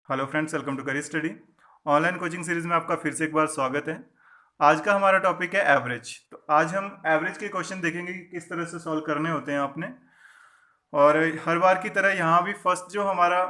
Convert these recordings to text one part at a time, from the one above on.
Hello friends, welcome to करी study. Online coaching series में आपका फिर से एक बार स्वागत है। आज का हमारा टॉपिक है एवरेज। तो आज हम एवरेज के क्वेश्चन देखेंगे कि किस तरह से सॉल्व करने होते हैं आपने। और हर बार की तरह यहाँ भी जो हमारा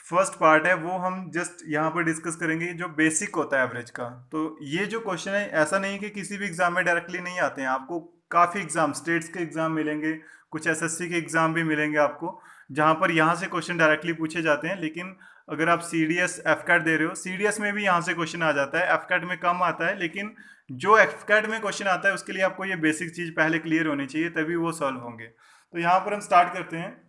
फर्स्ट पार्ट है वो हम जस्ट यहाँ पर डिस्कस करेंगे जो बेसिक होता है एवरेज का। तो ये जो क्वेश्चन है ऐसा नहीं कि किसी भी एग्जाम में डायरेक्टली नहीं आते हैं, आपको काफ़ी एग्जाम, स्टेट्स के एग्जाम मिलेंगे, कुछ एसएससी के एग्जाम भी मिलेंगे आपको, जहाँ पर यहाँ से क्वेश्चन डायरेक्टली पूछे जाते हैं। लेकिन अगर आप C D S F CAT दे रहे हो, सी डी एस में भी यहाँ से क्वेश्चन आ जाता है, एफ कैट में कम आता है, लेकिन जो एफ कैट में क्वेश्चन आता है उसके लिए आपको ये बेसिक चीज़ पहले क्लियर होनी चाहिए, तभी वो सॉल्व होंगे। तो यहाँ पर हम स्टार्ट करते हैं।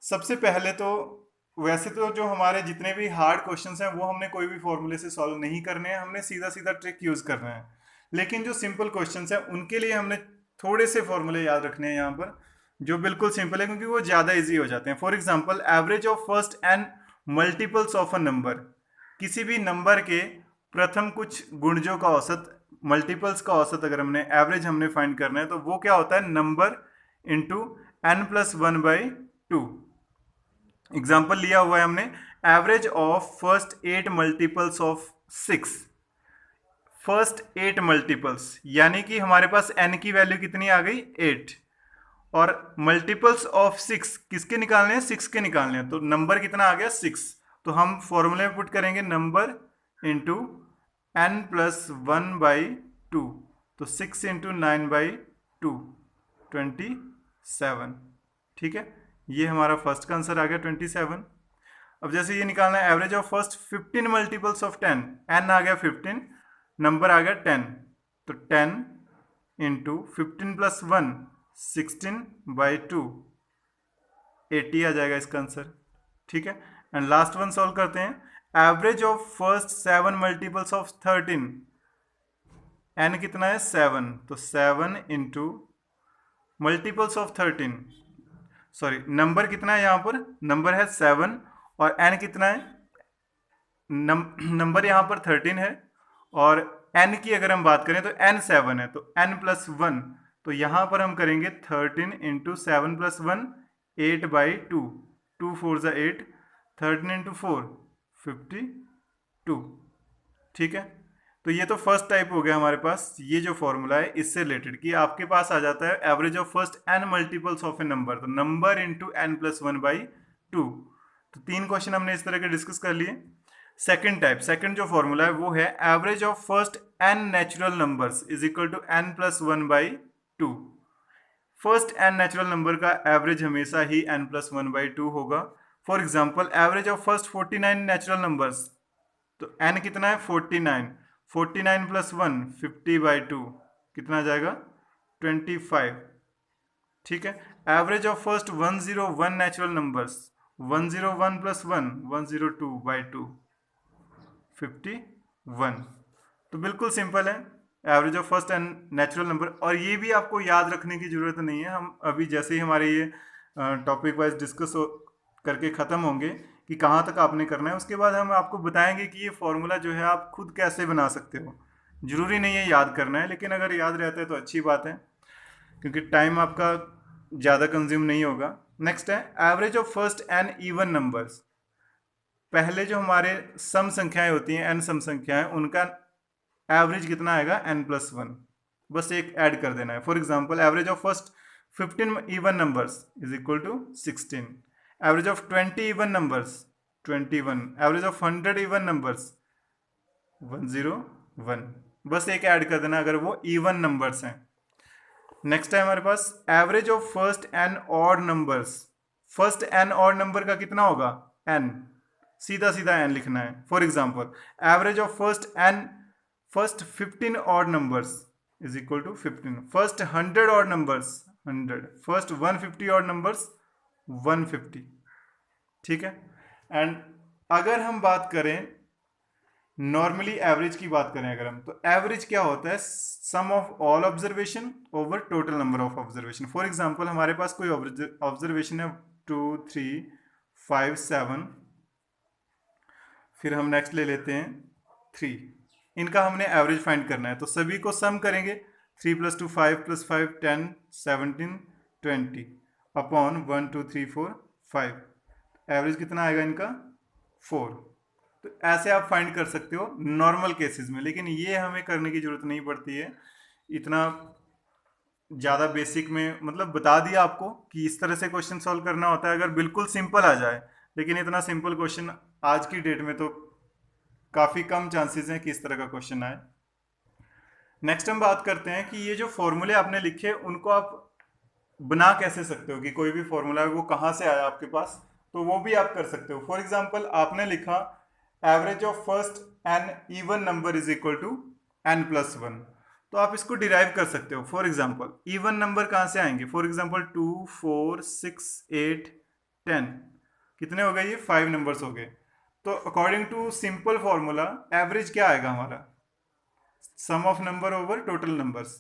सबसे पहले तो वैसे तो जो हमारे जितने भी हार्ड क्वेश्चंस हैं वो हमने कोई भी फॉर्मूले से सॉल्व नहीं करने हैं, हमने सीधा सीधा ट्रिक यूज करना है। लेकिन जो सिंपल क्वेश्चंस हैं उनके लिए हमने थोड़े से फॉर्मूले याद रखने हैं यहाँ पर, जो बिल्कुल सिंपल है क्योंकि वो ज़्यादा इजी हो जाते हैं। For example, average of first and multiples of a number. किसी भी नंबर के प्रथम कुछ गुणजों का औसत, मल्टीपल्स का औसत अगर हमने एवरेज हमने फाइंड करना है तो वो क्या होता है, नंबर इंटू n+1/2। एग्जाम्पल लिया हुआ है हमने, average of first 8 multiples of 6। First 8 multiples यानी कि हमारे पास n की वैल्यू कितनी आ गई, 8। और मल्टीपल्स ऑफ 6 किसके निकालने हैं, 6 के निकालने हैं। तो नंबर कितना आ गया, 6। तो हम फॉर्मूले में पुट करेंगे नंबर इंटू n+1/2। तो 6 इंटू 9/2, 27। ठीक है, ये हमारा फर्स्ट का आंसर आ गया 27। अब जैसे ये निकालना है average of first 15 multiples of 10, n आ गया 15, नंबर आ गया 10। तो 10 इंटू 15+1, 16/2, 80 आ जाएगा इसका आंसर। ठीक है, एंड लास्ट वन सॉल्व करते हैं। Average of first 7 multiples of 13, n कितना है, 7। तो 7 into multiples of 13, sorry number कितना है, यहाँ पर नंबर है 7 और n कितना है, नंबर यहाँ पर 13 है और n की अगर हम बात करें तो n 7 है, तो n+1। तो यहाँ पर हम करेंगे 13 इंटू 7+1, 8/2, 2 4 ज़ा 8, 13 इंटू 4, 52। ठीक है, तो ये तो फर्स्ट टाइप हो गया हमारे पास। ये जो फॉर्मूला है इससे रिलेटेड कि आपके पास आ जाता है average of first n multiples of A number, तो नंबर इंटू n+1/2। तो 3 क्वेश्चन हमने इस तरह के डिस्कस कर लिए। सेकंड टाइप, सेकंड जो फॉर्मूला है वो है average of first n natural numbers is equal to n+1/2। First n natural number का एवरेज हमेशा ही n+1/2 होगा। For example, average of first 49 natural numbers, तो n कितना है, 49, 49+1, 50/2, कितना आ जाएगा, 25। ठीक है, average of first 101 natural numbers, 101+1, 102/2, 51। तो बिल्कुल सिंपल है average of first and natural number. और ये भी आपको याद रखने की जरूरत नहीं है, हम अभी जैसे ही हमारे ये टॉपिक वाइज डिस्कस करके ख़त्म होंगे कि कहाँ तक आपने करना है, उसके बाद हम आपको बताएंगे कि ये फॉर्मूला जो है आप खुद कैसे बना सकते हो। जरूरी नहीं है याद करना है, लेकिन अगर याद रहता है तो अच्छी बात है क्योंकि टाइम आपका ज़्यादा कंज्यूम नहीं होगा। नेक्स्ट है average of first n even numbers. पहले जो हमारे सम संख्याएं होती हैं, एन सम संख्याएं, उनका एवरेज कितना आएगा, n+1। बस एक ऐड कर देना है। For example, average of first 15 even numbers is equal to 16, average of 20 even numbers 21, average of 100 even numbers 101। बस एक ऐड कर देना अगर वो इवन नंबर्स हैं। नेक्स्ट है हमारे पास average of first N odd numbers. First N odd number का कितना होगा, n, सीधा सीधा n लिखना है। For example, average of first 15 odd numbers is equal to 15, first 100 odd numbers 100, first 150 odd numbers 150। ठीक है, एंड अगर हम बात करें नॉर्मली एवरेज की बात करें अगर हम, तो एवरेज क्या होता है, sum of all observation over total number of observation. For example, हमारे पास कोई ऑब्जर्वेशन है 2 3 5 7, फिर हम नेक्स्ट ले लेते हैं 3, इनका हमने एवरेज फाइंड करना है। तो सभी को सम करेंगे, 3 + 2 5 + 5 10 17 20 अपॉन 1 2 3 4 5। एवरेज कितना आएगा इनका, 4। तो ऐसे आप फाइंड कर सकते हो नॉर्मल केसेस में, लेकिन ये हमें करने की जरूरत नहीं पड़ती है। इतना ज़्यादा बेसिक में मतलब बता दिया आपको कि इस तरह से क्वेश्चन सॉल्व करना होता है अगर बिल्कुल सिंपल आ जाए, लेकिन इतना सिंपल क्वेश्चन आज की डेट में तो काफ़ी कम चांसेस हैं कि इस तरह का क्वेश्चन आए। नेक्स्ट हम बात करते हैं कि ये जो फॉर्मूले आपने लिखे उनको आप बना कैसे सकते हो, कि कोई भी फॉर्मूला है वो कहाँ से आया आपके पास, तो वो भी आप कर सकते हो। फॉर एग्जाम्पल आपने लिखा average of first n even number is equal to n plus one, तो आप इसको डिराइव कर सकते हो। फॉर एग्जाम्पल इवन नंबर कहाँ से आएंगे, फॉर एग्जाम्पल 2 4 6 8 10, कितने हो गए, ये 5 नंबर्स हो गए। तो according to simple formula average क्या आएगा हमारा, sum of number over total numbers.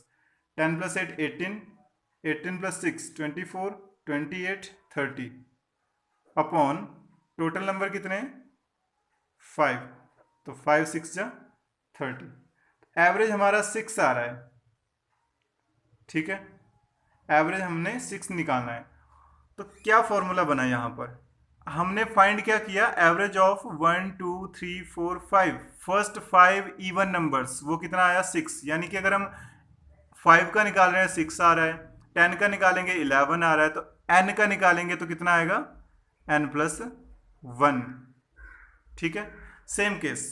10 plus 8 18, 18 plus 6 24, 28 30 upon total number कितने हैं 5, तो 5 6 जा 30, एवरेज हमारा 6 आ रहा है। ठीक है, एवरेज हमने 6 निकालना है। तो क्या फॉर्मूला बना यहाँ पर, हमने फाइंड क्या किया, average of 1 2 3 4 5, first 5 even numbers, वो कितना आया 6, यानी कि अगर हम 5 का निकाल रहे हैं 6 आ रहा है, 10 का निकालेंगे 11 आ रहा है, तो n का निकालेंगे तो कितना आएगा n प्लस 1। ठीक है, सेम केस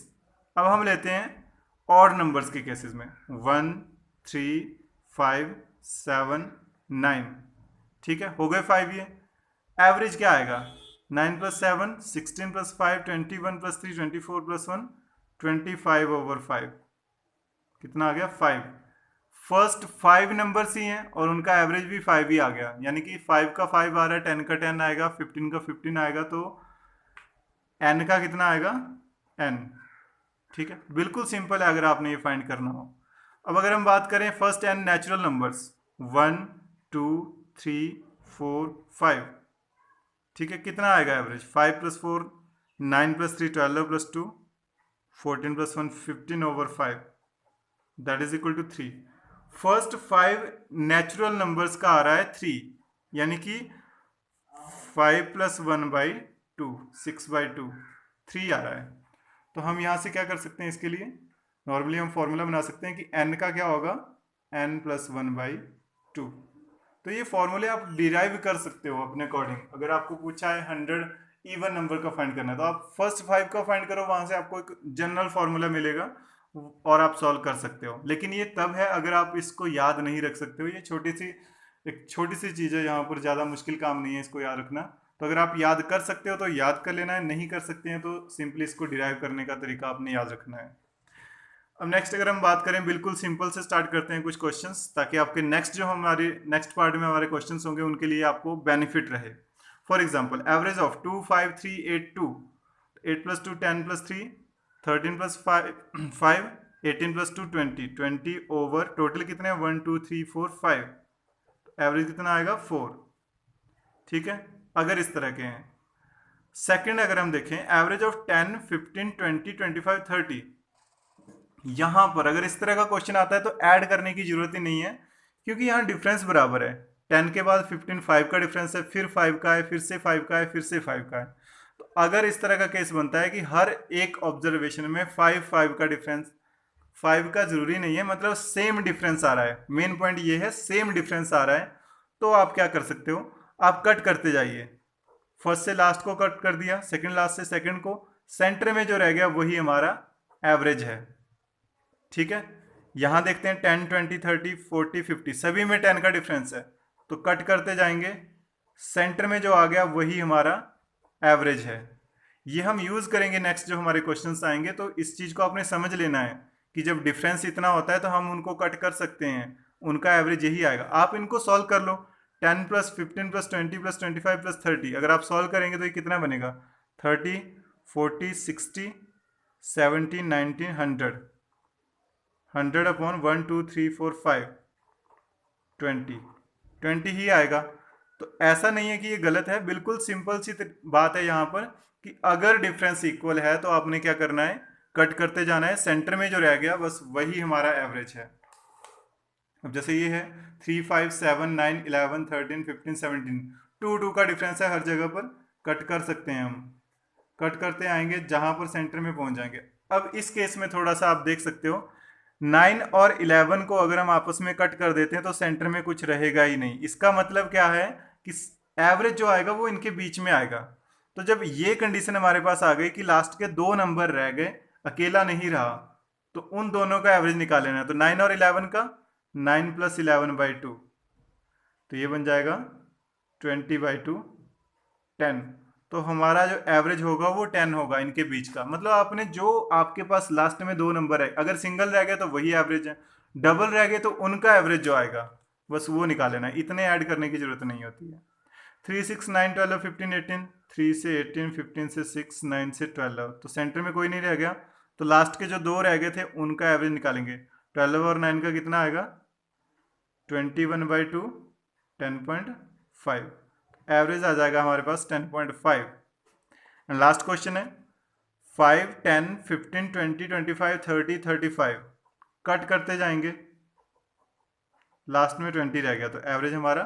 अब हम लेते हैं ऑड नंबर्स के केसेस में, 1 3 5 7 9। ठीक है, हो गए 5 ये, एवरेज क्या आएगा 9 plus 7 16 plus 5 21 plus 3 24 plus 1 25 over 5, कितना आ गया 5। फर्स्ट 5 नंबर्स ही हैं और उनका एवरेज भी 5 ही आ गया, यानी कि 5 का 5 आ रहा है, 10 का 10 आएगा, 15 का 15 आएगा, तो n का कितना आएगा n। ठीक है, बिल्कुल सिंपल है अगर आपने ये फाइंड करना हो। अब अगर हम बात करें फर्स्ट n नेचुरल नंबर्स 1 2 3 4 5, ठीक है, कितना आएगा average 5 plus 4 9 plus 3 12 plus 2 14 plus 1 15 over 5, that is equal to 3। First 5 natural numbers का आ रहा है 3, यानी कि 5 प्लस 1 बाई 2 6 बाई 2 3 आ रहा है। तो हम यहाँ से क्या कर सकते हैं, इसके लिए नॉर्मली हम फॉर्मूला बना सकते हैं कि n का क्या होगा n प्लस 1 बाई 2। तो ये फॉर्मूले आप डिराइव कर सकते हो अपने अकॉर्डिंग। अगर आपको पूछा है 100 इवन नंबर का फाइंड करना है तो आप फर्स्ट 5 का फाइंड करो, वहां से आपको एक जनरल फॉर्मूला मिलेगा और आप सॉल्व कर सकते हो। लेकिन ये तब है अगर आप इसको याद नहीं रख सकते हो, ये एक छोटी सी चीज़ है, यहाँ पर ज़्यादा मुश्किल काम नहीं है इसको याद रखना। तो अगर आप याद कर सकते हो तो याद कर लेना है, नहीं कर सकते हैं तो सिंपली इसको डिराइव करने का तरीका आपने याद रखना है। अब नेक्स्ट अगर हम बात करें, बिल्कुल सिंपल से स्टार्ट करते हैं कुछ क्वेश्चंस, ताकि आपके नेक्स्ट पार्ट में हमारे क्वेश्चंस होंगे उनके लिए आपको बेनिफिट रहे। For example average of 2 5 3 8 2, 8 plus 2 10 plus 3 13 plus 5 18 plus 2 20 20 over total कितने 1 2 3 4 5, एवरेज कितना आएगा 4। ठीक है, अगर इस तरह के हैं। सेकंड अगर हम देखें एवरेज ऑफ 10 15 20 25 30, यहां पर अगर इस तरह का क्वेश्चन आता है तो ऐड करने की जरूरत ही नहीं है, क्योंकि यहाँ डिफरेंस बराबर है। 10 के बाद 15 5 का डिफरेंस है, फिर 5 का है, फिर से 5 का है, फिर से 5 का है। तो अगर इस तरह का केस बनता है कि हर एक ऑब्जर्वेशन में 5 5 का डिफरेंस, 5 का जरूरी नहीं है, मतलब सेम डिफरेंस आ रहा है, मेन पॉइंट ये है सेम डिफरेंस आ रहा है, तो आप क्या कर सकते हो, आप कट करते जाइए। फर्स्ट से लास्ट को कट कर दिया, सेकंड लास्ट से सेकंड को, सेंटर में जो रह गया वही हमारा एवरेज है। ठीक है, यहां देखते हैं 10 20 30 40 50 सभी में 10 का डिफरेंस है, तो कट करते जाएंगे, सेंटर में जो आ गया वही हमारा एवरेज है। ये हम यूज करेंगे नेक्स्ट जो हमारे क्वेश्चंस आएंगे, तो इस चीज को आपने समझ लेना है कि जब डिफरेंस इतना होता है तो हम उनको कट कर सकते हैं, उनका एवरेज यही आएगा। आप इनको सॉल्व कर लो, 10 प्लस 15 प्लस 20 प्लस 25 प्लस 30, अगर आप सॉल्व करेंगे तो ये कितना बनेगा 30 40 60 70 90 100, 100 अपॉन 1 2 3 4 5 20 ही आएगा। तो ऐसा नहीं है कि ये गलत है, बिल्कुल सिंपल सी बात है यहाँ पर कि अगर डिफरेंस इक्वल है तो आपने क्या करना है, कट करते जाना है, सेंटर में जो रह गया बस वही हमारा एवरेज है। अब जैसे ये है 3 5 7 9 11 13 15 17, 2 2 का डिफरेंस है हर जगह पर, कट कर सकते हैं हम, कट करते आएंगे जहां पर सेंटर में पहुंच जाएंगे। अब इस केस में थोड़ा सा आप देख सकते हो, 9 और 11 को अगर हम आपस में कट कर देते हैं तो सेंटर में कुछ रहेगा ही नहीं। इसका मतलब क्या है कि एवरेज जो आएगा वो इनके बीच में आएगा। तो जब ये कंडीशन हमारे पास आ गई कि लास्ट के 2 नंबर रह गए, अकेला नहीं रहा, तो उन दोनों का एवरेज निकाल लेना है। तो 9 और 11 का 9 प्लस 11/2, तो ये बन जाएगा 20/2 10। तो हमारा जो एवरेज होगा वो 10 होगा इनके बीच का। मतलब आपने जो आपके पास लास्ट में 2 नंबर है, अगर सिंगल रह गया तो वही एवरेज है, डबल रह गए तो उनका एवरेज जो आएगा बस वो निकाल लेना है। इतने ऐड करने की जरूरत नहीं होती है। 3 6 9 12 15 18, 3 से 18, 15 से 6, 9 से 12, तो सेंटर में कोई नहीं रह गया। तो लास्ट के जो 2 रह गए थे उनका एवरेज निकालेंगे। 12 और 9 का कितना आएगा? 21/2, 10.5। एवरेज आ जाएगा हमारे पास 10.5। एंड लास्ट क्वेश्चन है 5 10 15 20 25 30 35, कट करते जाएंगे, लास्ट में 20 रह गया तो एवरेज हमारा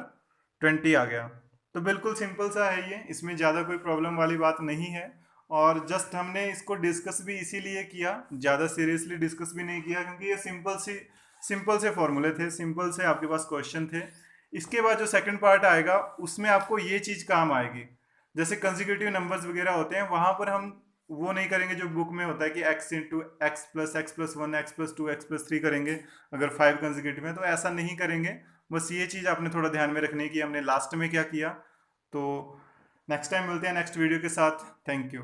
20 आ गया। तो बिल्कुल सिंपल सा है ये, इसमें ज़्यादा कोई प्रॉब्लम वाली बात नहीं है। और जस्ट हमने इसको डिस्कस भी इसीलिए किया, ज़्यादा सीरियसली डिस्कस भी नहीं किया, क्योंकि ये सिंपल से फॉर्मूले थे, सिंपल से आपके पास क्वेश्चन थे। इसके बाद जो सेकंड पार्ट आएगा उसमें आपको ये चीज़ काम आएगी। जैसे कंसेक्यूटिव नंबर्स वगैरह होते हैं, वहाँ पर हम वो नहीं करेंगे जो बुक में होता है कि x into x plus x plus 1, x plus 2, x plus 3 करेंगे अगर 5 कंसेक्यूटिव है, तो ऐसा नहीं करेंगे। बस ये चीज़ आपने थोड़ा ध्यान में रखनी है कि हमने लास्ट में क्या किया। तो नेक्स्ट टाइम मिलते हैं नेक्स्ट वीडियो के साथ। Thank you.